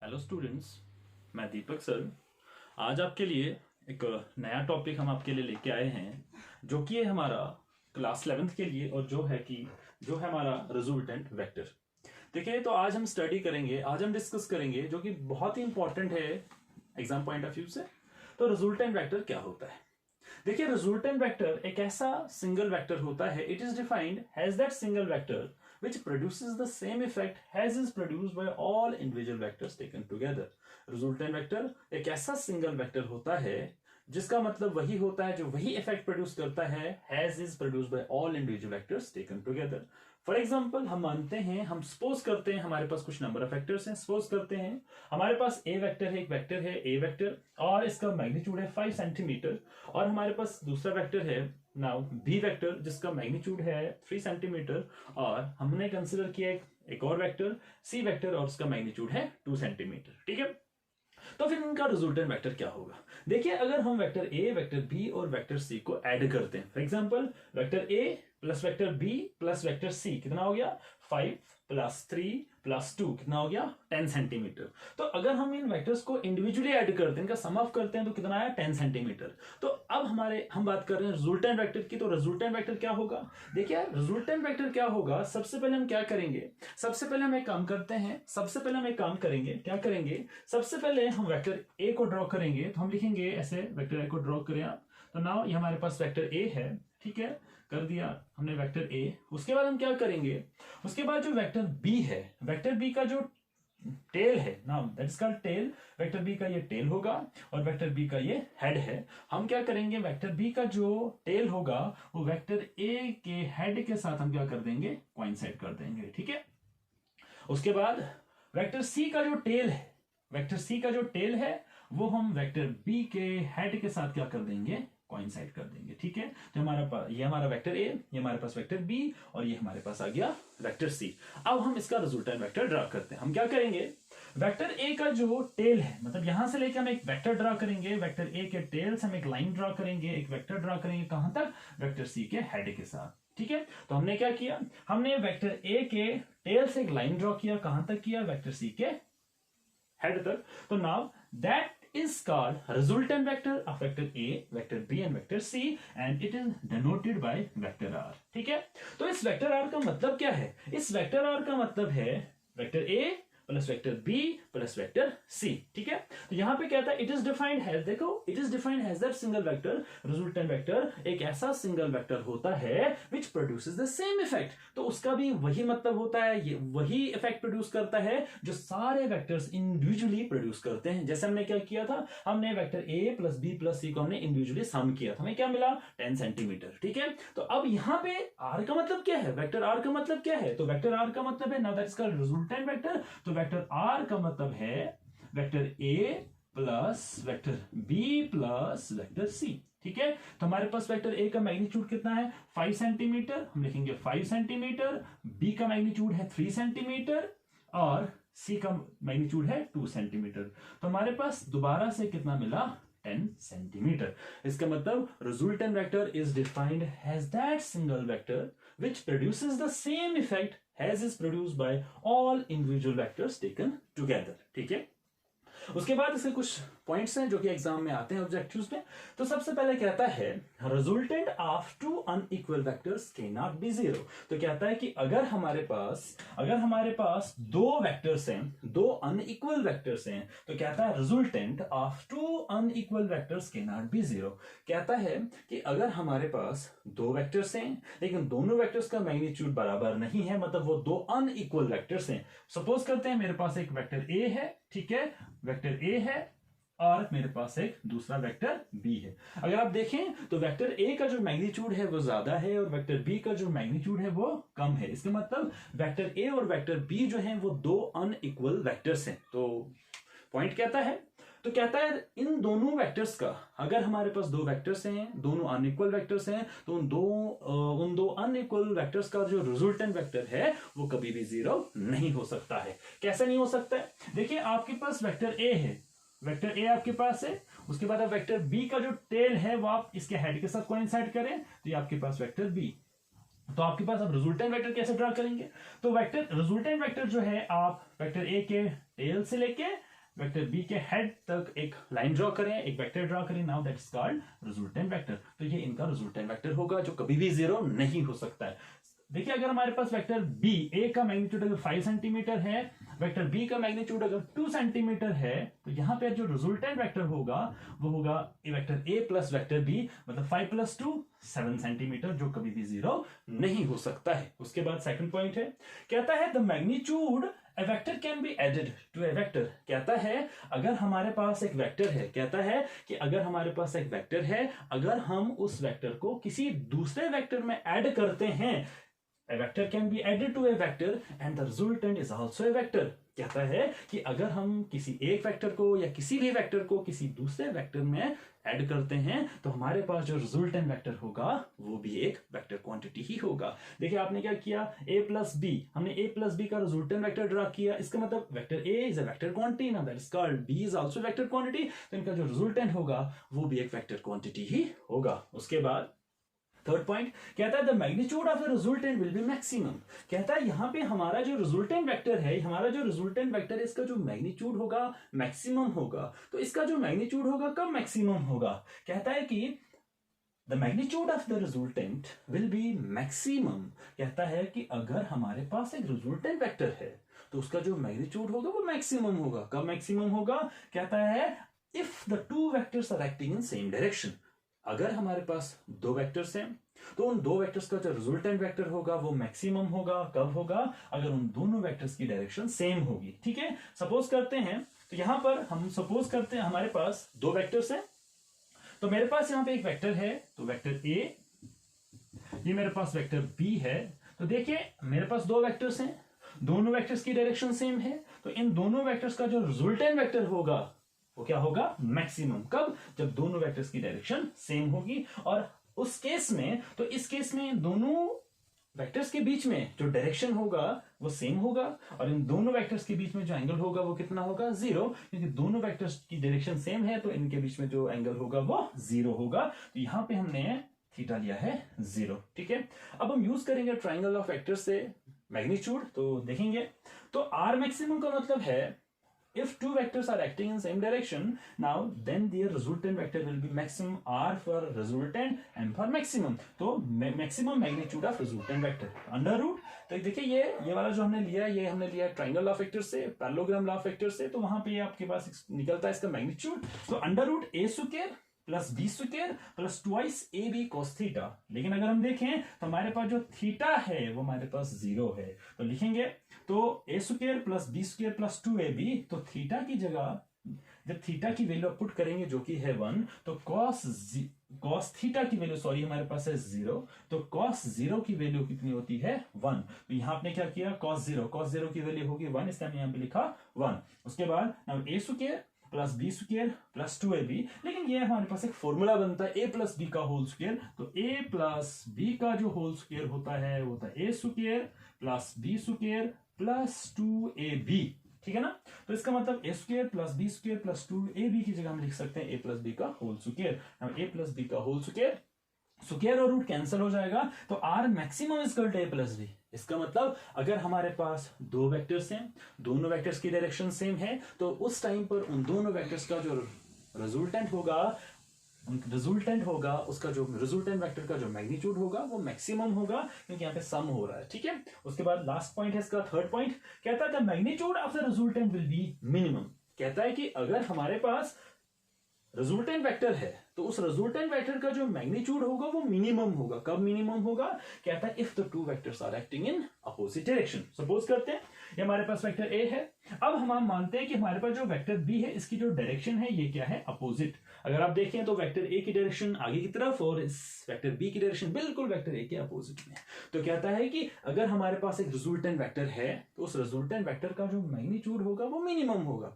Hello students, मैं दीपक sir. आज आपके लिए एक नया टॉपिक हम आपके लिए लेके आए हैं जो कि है हमारा क्लास 11th के लिए और जो है हमारा रिजल्टेंट वेक्टर। देखिए, तो आज हम स्टडी करेंगे, आज हम डिस्कस करेंगे जो कि बहुत ही इंपॉर्टेंट है एग्जाम पॉइंट ऑफ व्यू से। तो रिजल्टेंट वेक्टर क्या होता है? देखिए, रिजल्टेंट वेक्टर एक ऐसा सिंगल वेक्टर होता है, it is defined as that single vector which produces the same effect as is produced by all individual vectors taken together. Resultant vector एक ऐसा सिंगल वेक्टर होता है जिसका मतलब वही होता है जो वही इफेक्ट प्रोड्यूस करता है as is produced by all individual vectors taken together. For example, हम मानते हैं, हम सपोज करते हैं हमारे पास कुछ नंबर ऑफ वेक्टर्स हैं। सपोज करते हैं हमारे पास ए वेक्टर है, एक वेक्टर है ए वेक्टर और इसका मैग्नीट्यूड है 5 सेंटीमीटर, और हमारे पास दूसरा वेक्टर है नाउ बी वेक्टर जिसका मैग्नीट्यूड है 3 सेंटीमीटर, और हमने कंसिडर किया एक और वेक्टर सी वेक्टर और उसका मैग्नीट्यूड है 2 सेंटीमीटर। ठीक है, तो फिर इनका रिजल्टेंट वेक्टर क्या होगा? देखिए, अगर हम वेक्टर ए, वेक्टर बी और वेक्टर सी को ऐड करते हैं, for example vector A plus vector B plus vector C कितना हो गया? 5 प्लस 3 प्लस 2 कितना हो गया? 10 सेंटीमीटर। तो अगर हम इन वेक्टर्स को इंडिविजुअली ऐड करते हैं, इनका सम ऑफ करते हैं, तो कितना आया? 10 सेंटीमीटर। तो अब हम बात कर रहे हैं रिजल्टेंट वेक्टर की। तो रिजल्टेंट वेक्टर क्या होगा? देखिए, रिजल्टेंट वेक्टर क्या होगा, सबसे पहले हम क्या करेंगे, सबसे पहले हम एक काम करते हैं, सबसे पहले हम एक काम करेंगे, क्या करेंगे, सबसे पहले हम वेक्टर ए को ड्रॉ करेंगे। तो हम लिखेंगे ऐसे, वेक्टर ए को ड्रॉ करें आप, तो नाउ ये हमारे पास वेक्टर ए है। ठीक है, कर दिया हमने वेक्टर ए। उसके बाद हम क्या करेंगे, उसके बाद जो वेक्टर बी है, वेक्टर बी का जो टेल है, now that is called tail, vector B का ये टेल होगा और वेक्टर बी का ये हेड है। हम क्या करेंगे, वेक्टर बी का जो टेल होगा वो वेक्टर ए के हेड के साथ हम क्या कर देंगे? कोइंसाइड कर देंगे। ठीक है, उसके बाद वेक्टर सी का जो टेल है, वेक्टर सी का जो टेल है वो हम वेक्टर बी के हेड के साथ क्या कर देंगे? कोइंसाइड कर देंगे। ठीक है, तो ये हमारा वेक्टर ए, ये हमारे पास वेक्टर बी और ये हमारे पास आ गया वेक्टर सी। अब हम इसका रिजल्टेंट वेक्टर ड्रा करते हैं। हम क्या करेंगे, वेक्टर ए का जो टेल है, मतलब यहां से लेकर हम एक वेक्टर ड्रा करेंगे, वेक्टर ए के टेल से हम एक लाइन ड्रा करेंगे, एक वेक्टर ड्रा करेंगे, कहां तक? वेक्टर सी के हेड के साथ। ठीक है, तो हमने क्या किया, हमने वेक्टर ए के टेल से एक लाइन ड्रॉ किया, कहां तक किया? वेक्टर सी के हेड तक। तो now that is called resultant vector of vector A, vector B and vector C, and it is denoted by vector R. ठीक है, तो इस वेक्टर R का मतलब क्या है? इस वेक्टर R का मतलब है vector A plus vector B plus vector C। ठीक है, तो यहां पे क्या था, इट इज डिफाइंड हैज, देखो it is defined has that single vector. Resultant vector एक ऐसा सिंगल वेक्टर होता है which produces the same effect. तो उसका भी वही मतलब होता है, ये वही इफेक्ट प्रोड्यूस करता है जो सारे वेक्टर्स इंडिविजुअली प्रोड्यूस करते हैं। जैसे हमने क्या किया था, हमने vector A plus B plus C को हमने इंडिविजुअली सम किया था, हमें क्या मिला? 10 सेंटीमीटर। ठीक है, तो अब यहां पे R का मतलब क्या है, वेक्टर R का मतलब क्या है? तो वेक्टर R का मतलब है, now that is called resultant vector. तो वेक्टर R का मतलब है vector A plus vector B plus vector C। ठीक है, तो हमारे पास वेक्टर A का मैग्नीट्यूड कितना है? 5 सेंटीमीटर, हम लिखेंगे 5 सेंटीमीटर, B का मैग्नीट्यूड है 3 सेंटीमीटर और C का मैग्नीट्यूड है 2 सेंटीमीटर। तो हमारे पास दोबारा से कितना मिला? 10 सेंटीमीटर। इसका मतलब resultant vector is defined as that single vector which produces the same effect as is produced by all individual vectors taken together. ठीक है, उसके बाद इसके कुछ पॉइंट्स हैं जो कि एग्जाम में आते हैं ऑब्जेक्टिव्स में। तो सबसे पहले कहता है resultant of two unequal vectors cannot be zero. तो कहता है कि अगर हमारे पास दो वेक्टर्स हैं, दो अनइक्वल वेक्टर्स हैं, तो कहता है resultant of two unequal vectors cannot be zero. कहता है कि अगर हमारे पास दो वेक्टर्स हैं लेकिन दोनों वेक्टर्स का मैग्नीट्यूड बराबर नहीं है, मतलब वो दो अनइक्वल वेक्टर्स हैं। सपोज करते हैं मेरे पास एक वेक्टर ए है, ठीक है, वेक्टर ए है और मेरे पास एक दूसरा वेक्टर बी है। अगर आप देखें तो वेक्टर ए का जो मैग्नीट्यूड है वो ज्यादा है और वेक्टर बी का जो मैग्नीट्यूड है वो कम है। इसका मतलब वेक्टर ए और वेक्टर बी जो हैं वो दो अनइक्वल वेक्टर्स हैं। तो पॉइंट कहता है, तो कहता है इन दोनों वेक्टर्स का, अगर हमारे पास दो वेक्टर्स हैं, दोनों अनइक्वल वेक्टर्स हैं, तो उन दो अनइक्वल वेक्टर्स का जो रिजल्टेंट वेक्टर है वो कभी भी जीरो नहीं हो सकता है। कैसे नहीं हो सकता है? देखिए, आपके पास वेक्टर ए है, वेक्टर ए आपके पास है, उसके बाद आप वेक्टर बी का जो टेल है वो आप इसके हेड के साथ कोइंसाइड करें, तो ये आपके पास वेक्टर बी। तो आपके पास अब रिजल्टेंट वेक्टर कैसे ड्रा करेंगे? तो वेक्टर रिजल्टेंट वेक्टर जो है आप वेक्टर ए के टेल से लेके वेक्टर बी के हेड तक एक लाइन ड्रॉ करें, एक वेक्टर ड्रॉ करें, now that is called resultant vector. तो ये इनका रिजल्टेंट वेक्टर होगा जो कभी भी जीरो नहीं हो सकता है। देखिए अगर हमारे पास वेक्टर बी ए का मैग्नीट्यूड अगर 5 सेंटीमीटर है, वेक्टर बी का मैग्नीट्यूड अगर 2 सेंटीमीटर है, तो यहाँ पे जो रिजल्टेंट वेक्टर होगा वो होगा vector A plus vector B, मतलब 5 + 2 7 सेंटीमीटर, जो कभी भी जीरो नहीं हो सकता है। उसके बाद सेकंड पॉइंट है, कहता है the magnitude A vector can be added to a vector। कहता है अगर हमारे पास एक वेक्टर है, कहता है कि अगर हमारे पास एक वेक्टर है, अगर हम उस वेक्टर को किसी दूसरे वेक्टर में ऐड करते हैं, A vector can be added to a vector and the resultant is also a vector। कहता है कि अगर हम किसी एक वेक्टर को या किसी भी वेक्टर को किसी दूसरे वेक्टर में ऐड करते हैं तो हमारे पास जो रिजल्टेंट वेक्टर होगा वो भी एक वेक्टर क्वांटिटी ही होगा। देखिए आपने क्या किया, a प्लस बी, हमने a प्लस बी का रिजल्टेंट वेक्टर ड्रा किया, इसका मतलब vector a is a vector quantity, now that is called b is also vector quantity, तो इनका जो रिजल्टेंट होगा वो भी एक वेक्टर क्वांटिटी ही होगा। उसके बाद थर्ड पॉइंट कहता है the magnitude of the resultant will be maximum. कहता है यहां पे हमारा जो रिजल्टेंट वेक्टर है, हमारा जो रिजल्टेंट वेक्टर है, इसका जो मैग्नीट्यूड होगा मैक्सिमम होगा। तो इसका जो मैग्नीट्यूड होगा कब मैक्सिमम होगा, कहता है कि the magnitude of the resultant will be maximum. कहता है कि अगर हमारे पास एक रिजल्टेंट वेक्टर है तो उसका जो मैग्नीट्यूड होगा वो मैक्सिमम होगा। कब मैक्सिमम होगा, कहता है if the two vectors are acting in same direction. अगर हमारे पास दो वेक्टर्स हैं तो उन दो वेक्टर्स का जो रिजल्टेंट वेक्टर होगा वो मैक्सिमम होगा। कब होगा, अगर उन दोनों वेक्टर्स की डायरेक्शन सेम होगी। ठीक है, सपोज करते हैं, तो यहां पर हम सपोज करते हैं हमारे पास दो वेक्टर्स हैं, तो मेरे पास यहां पे एक वेक्टर है, तो वेक्टर ए, ये मेरे पास वेक्टर बी है। तो देखिए मेरे पास दो वेक्टर्स हैं, दोनों वेक्टर्स की डायरेक्शन सेम है, तो इन दोनों वेक्टर्स का जो रिजल्टेंट वेक्टर होगा वो क्या होगा, मैक्सिमम। कब, जब दोनों वेक्टर्स की डायरेक्शन सेम होगी। और उस केस में, तो इस केस में दोनों वेक्टर्स के बीच में जो डायरेक्शन होगा वो सेम होगा, और इन दोनों वेक्टर्स के बीच में जो एंगल होगा वो कितना होगा, 0, क्योंकि दोनों वेक्टर्स की डायरेक्शन सेम है तो इनके बीच में जो एंगल होगा वो 0 होगा। तो यहां पे हमने थीटा लिया है 0। ठीक है, अब हम यूज करेंगे ट्राइंगल ऑफ वेक्टर्स से मैग्नीट्यूड, तो देखेंगे तो आर मैक्सिमम का मतलब है if two vectors are acting in same direction, now then their resultant vector will be maximum r for resultant and for maximum। तो maximum magnitude of resultant vector under root। तो देखिए ये वाला जो हमने लिया, ये हमने लिया ट्राइंगल ऑफ वेक्टर से, पैरेललोग्राम लॉ ऑफ वेक्टर से, तो वहां पे आपके पास निकलता है इसका मैग्नीट्यूड, तो under root a square plus B square plus twice A B cos theta. लेकिन अगर हम देखें तो हमारे पास जो थीटा है वो हमारे पास 0 है, तो लिखेंगे तो a square plus B square plus 2ab, तो थीटा की जगह जब थीटा की वैल्यू पुट करेंगे जो कि है 1, तो कॉस थीटा की वैल्यू सॉरी हमारे पास है 0, तो कॉस 0 की वैल्यू कितनी होती है 1। तो यहां आपने क्या किया, कॉस 0 की वैल्यू होगी 1, इसलिए हमने यहां पे लिखा 1। उसके बाद now a square plus B square plus 2ab, लेकिन ये हमारे पास एक फॉर्मूला बनता है a प्लस बी का होल स्क्वायर, तो a प्लस बी का जो होल स्क्वायर होता है वो होता है a square plus B square plus 2ab। ठीक है ना, तो इसका मतलब a square plus B square plus 2ab की जगह हम लिख सकते हैं a प्लस बी का whole square. a plus B का होल स्क्वायर, स्क्वायर और रूट कैंसिल हो जाएगा, तो R maximum is equal to a plus B. इसका मतलब अगर हमारे पास दो वेक्टर्स हैं, दोनों वेक्टर्स की डायरेक्शन सेम है, तो उस टाइम पर उन दोनों वेक्टर्स का जो रिजल्टेंट होगा उसका जो रिजल्टेंट वेक्टर का जो मैग्नीट्यूड होगा वो मैक्सिमम होगा, क्योंकि यहाँ पे सम हो रहा है। ठीक है, उसके बाद लास्ट पॉइंट है इसका थर्ड पॉइंट, कहता है the magnitude of the resultant will be minimum. कहता है कि अगर हमारे पास रिजल्टेंट वेक्टर है तो उस रिजल्टेंट वेक्टर का जो मैग्नीट्यूड होगा वो मिनिमम होगा। कब मिनिमम होगा, कहता है if the two vectors are acting in opposite direction. Suppose करते हैं ये हमारे पास वेक्टर ए है, अब हम मानते हैं कि हमारे पास जो वेक्टर बी है इसकी जो डायरेक्शन है ये क्या है, अपोजिट। अगर आप देखें तो वेक्टर ए की डायरेक्शन आगे की तरफ और इस वेक्टर बी की डायरेक्शन बिल्कुल वेक्टर ए के अपोजिट में। तो कहता है कि अगर हमारे पास एक रिजल्टेंट वेक्टर है तो उस रिजल्टेंट वेक्टर का जो मैग्नीट्यूड होगा वो मिनिमम होगा।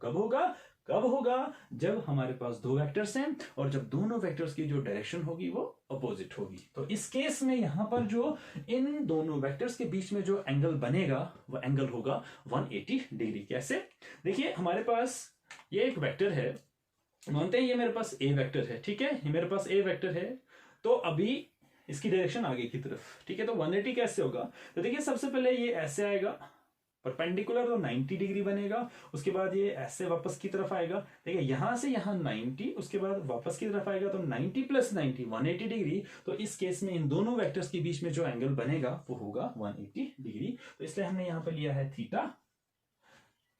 कब होगा, जब हमारे पास दो वेक्टर्स हैं और जब दोनों वेक्टर्स की जो डायरेक्शन होगी वो अपोजिट होगी। तो इस केस में यहां पर जो इन दोनों वेक्टर्स के बीच में जो एंगल बनेगा वो एंगल होगा 180 डिग्री। कैसे, देखिए हमारे पास ये एक वेक्टर है, मानते हैं ये मेरे पास ए वेक्टर है। ठीक है, ये मेरे पास ए वेक्टर है, तो अभी इसकी डायरेक्शन आगे की तरफ। ठीक है, तो 180 कैसे होगा, तो देखिए सबसे पहले ये ऐसे आएगा, परपेंडिकुलर तो 90 डिग्री बनेगा, उसके बाद ये ऐसे वापस की तरफ आएगा, ठीक है, यहां से यहां 90, उसके बाद वापस की तरफ आएगा, तो 90 प्लस 90 180 डिग्री। तो इस केस में इन दोनों वेक्टर्स के बीच में जो एंगल बनेगा वो होगा 180 डिग्री। तो इसलिए हमने यहाँ पे लिया है थीटा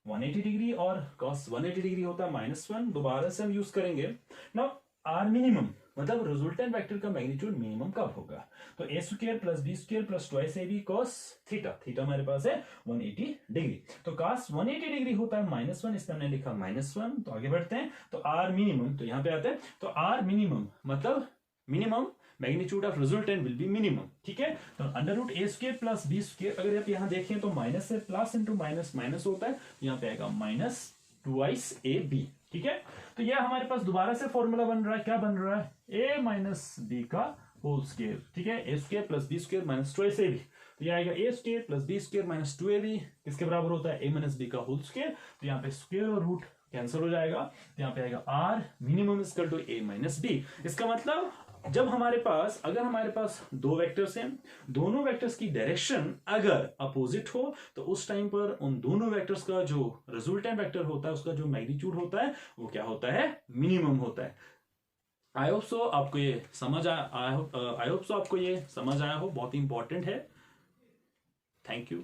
180 डिग्री और cos 180 डिग्री होता है -1। दोबारा से हम यूज करेंगे नाउ आर मिनिमम, मतलब रिजल्टेंट वेक्टर का मैग्नीट्यूड मिनिमम कब होगा, तो a square plus B square plus twice A B cos theta, theta हमारे पास है 180 डिग्री। तो cos 180 डिग्री होता है -1, इसमें हमने लिखा -1। तो आगे बढ़ते हैं, तो आर मिनिमम, तो यहाँ पे आते हैं, तो आर मिनिमम मतलब minimum magnitude of resultant will be minimum, ठीक है। तो अंडर रूट ए स्क्वायर प्लस बी स्क्वायर, अगर आप यहाँ देखें तो माइनस से प्लस इंटू माइनस माइनस होता है, यहाँ पे आएगा माइनस ट्वाइस ए बी, ठीक है। तो यह हमारे पास दोबारा से फॉर्मूला बन रहा है, क्या बन रहा है, ए माइनस बी का होल स्क्वायर, ठीक है, a square plus B square minus twice A b. तो यह आएगा a square plus B square minus 2ab, किसके बराबर होता है, ए माइनस बी का होल स्क्वायर। तो यहाँ पे स्क्वायर और रूट कैंसिल हो जाएगा, तो यहाँ पे आएगा R minimum equal to A minus B. इसका मतलब जब हमारे पास, अगर हमारे पास दो वेक्टर्स हैं, दोनों वेक्टर्स की डायरेक्शन अगर अपोजिट हो, तो उस टाइम पर उन दोनों वेक्टर्स का जो रिजल्टेंट वेक्टर होता है उसका जो मैग्नीट्यूड होता है वो क्या होता है, मिनिमम होता है। आई होप सो आपको ये समझ आया हो, बहुत ही इंपॉर्टेंट है। Thank you.